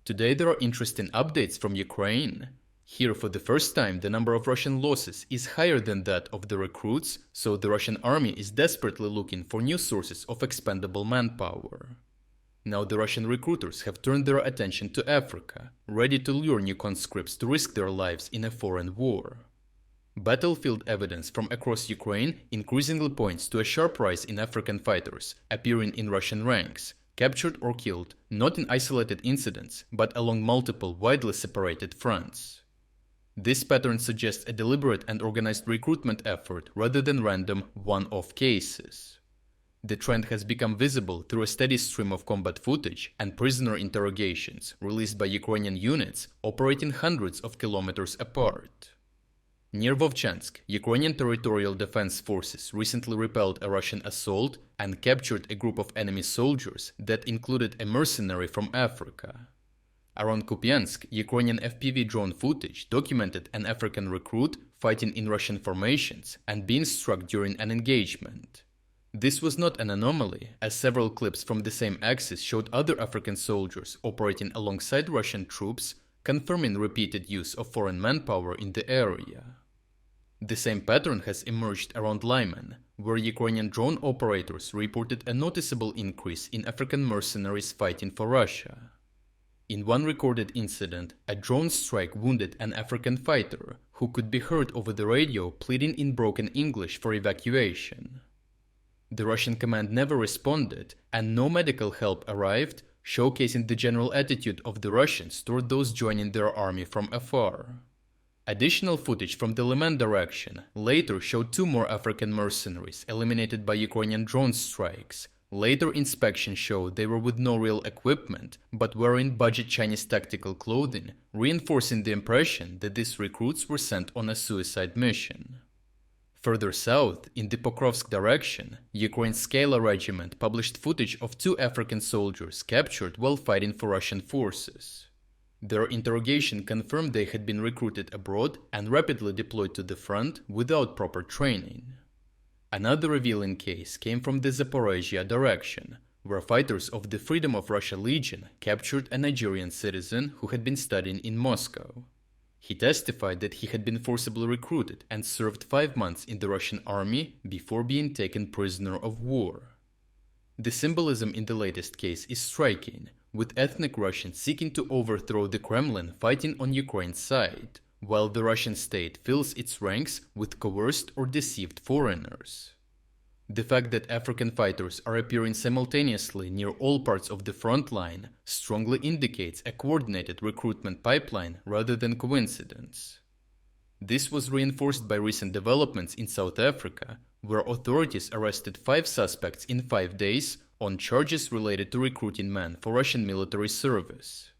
Today there are interesting updates from Ukraine. Here for the first time the number of Russian losses is higher than that of the recruits, so the Russian army is desperately looking for new sources of expendable manpower. Now the Russian recruiters have turned their attention to Africa, ready to lure new conscripts to risk their lives in a foreign war. Battlefield evidence from across Ukraine increasingly points to a sharp rise in African fighters appearing in Russian ranks, captured or killed, not in isolated incidents, but along multiple widely separated fronts. This pattern suggests a deliberate and organized recruitment effort rather than random one-off cases. The trend has become visible through a steady stream of combat footage and prisoner interrogations released by Ukrainian units operating hundreds of kilometers apart. Near Vovchansk, Ukrainian territorial defense forces recently repelled a Russian assault and captured a group of enemy soldiers that included a mercenary from Africa. Around Kupiansk, Ukrainian FPV drone footage documented an African recruit fighting in Russian formations and being struck during an engagement. This was not an anomaly, as several clips from the same axis showed other African soldiers operating alongside Russian troops, confirming repeated use of foreign manpower in the area. The same pattern has emerged around Lyman, where Ukrainian drone operators reported a noticeable increase in African mercenaries fighting for Russia. In one recorded incident, a drone strike wounded an African fighter, who could be heard over the radio pleading in broken English for evacuation. The Russian command never responded, and no medical help arrived, showcasing the general attitude of the Russians toward those joining their army from afar. Additional footage from the Lyman direction later showed two more African mercenaries eliminated by Ukrainian drone strikes. Later inspections showed they were with no real equipment, but wearing budget Chinese tactical clothing, reinforcing the impression that these recruits were sent on a suicide mission. Further south, in the Pokrovsk direction, Ukraine's Skala regiment published footage of two African soldiers captured while fighting for Russian forces. Their interrogation confirmed they had been recruited abroad and rapidly deployed to the front without proper training. Another revealing case came from the Zaporizhia direction, where fighters of the Freedom of Russia Legion captured a Nigerian citizen who had been studying in Moscow. He testified that he had been forcibly recruited and served 5 months in the Russian army before being taken prisoner of war. The symbolism in the latest case is striking, with ethnic Russians seeking to overthrow the Kremlin fighting on Ukraine's side, while the Russian state fills its ranks with coerced or deceived foreigners. The fact that African fighters are appearing simultaneously near all parts of the front line strongly indicates a coordinated recruitment pipeline rather than coincidence. This was reinforced by recent developments in South Africa, where authorities arrested 5 suspects in 5 days on charges related to recruiting men for Russian military service.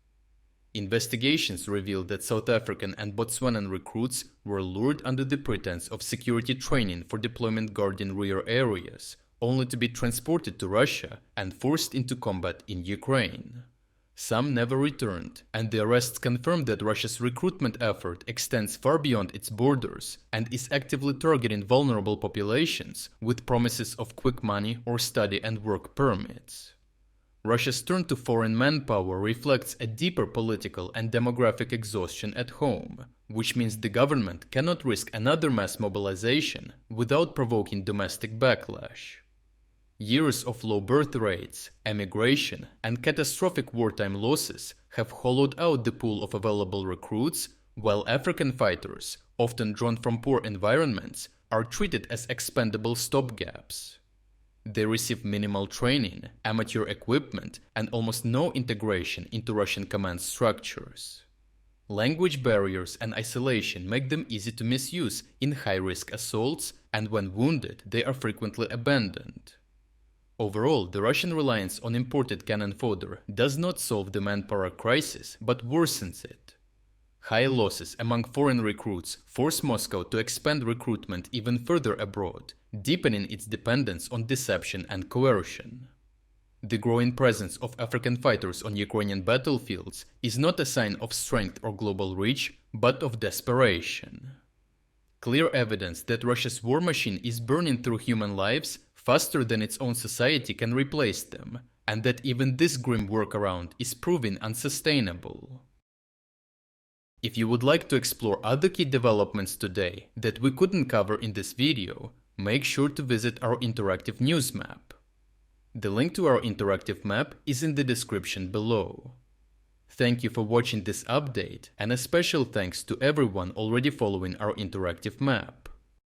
Investigations revealed that South African and Botswanan recruits were lured under the pretense of security training for deployment guarding rear areas, only to be transported to Russia and forced into combat in Ukraine. Some never returned, and the arrests confirmed that Russia's recruitment effort extends far beyond its borders and is actively targeting vulnerable populations with promises of quick money or study and work permits. Russia's turn to foreign manpower reflects a deeper political and demographic exhaustion at home, which means the government cannot risk another mass mobilization without provoking domestic backlash. Years of low birth rates, emigration, and catastrophic wartime losses have hollowed out the pool of available recruits, while African fighters, often drawn from poor environments, are treated as expendable stopgaps. They receive minimal training, amateur equipment, and almost no integration into Russian command structures. Language barriers and isolation make them easy to misuse in high-risk assaults, and when wounded, they are frequently abandoned. Overall, the Russian reliance on imported cannon fodder does not solve the manpower crisis, but worsens it. High losses among foreign recruits force Moscow to expand recruitment even further abroad, deepening its dependence on deception and coercion. The growing presence of African fighters on Ukrainian battlefields is not a sign of strength or global reach, but of desperation. Clear evidence that Russia's war machine is burning through human lives faster than its own society can replace them, and that even this grim workaround is proving unsustainable. If you would like to explore other key developments today that we couldn't cover in this video, make sure to visit our interactive news map. The link to our interactive map is in the description below. Thank you for watching this update, and a special thanks to everyone already following our interactive map.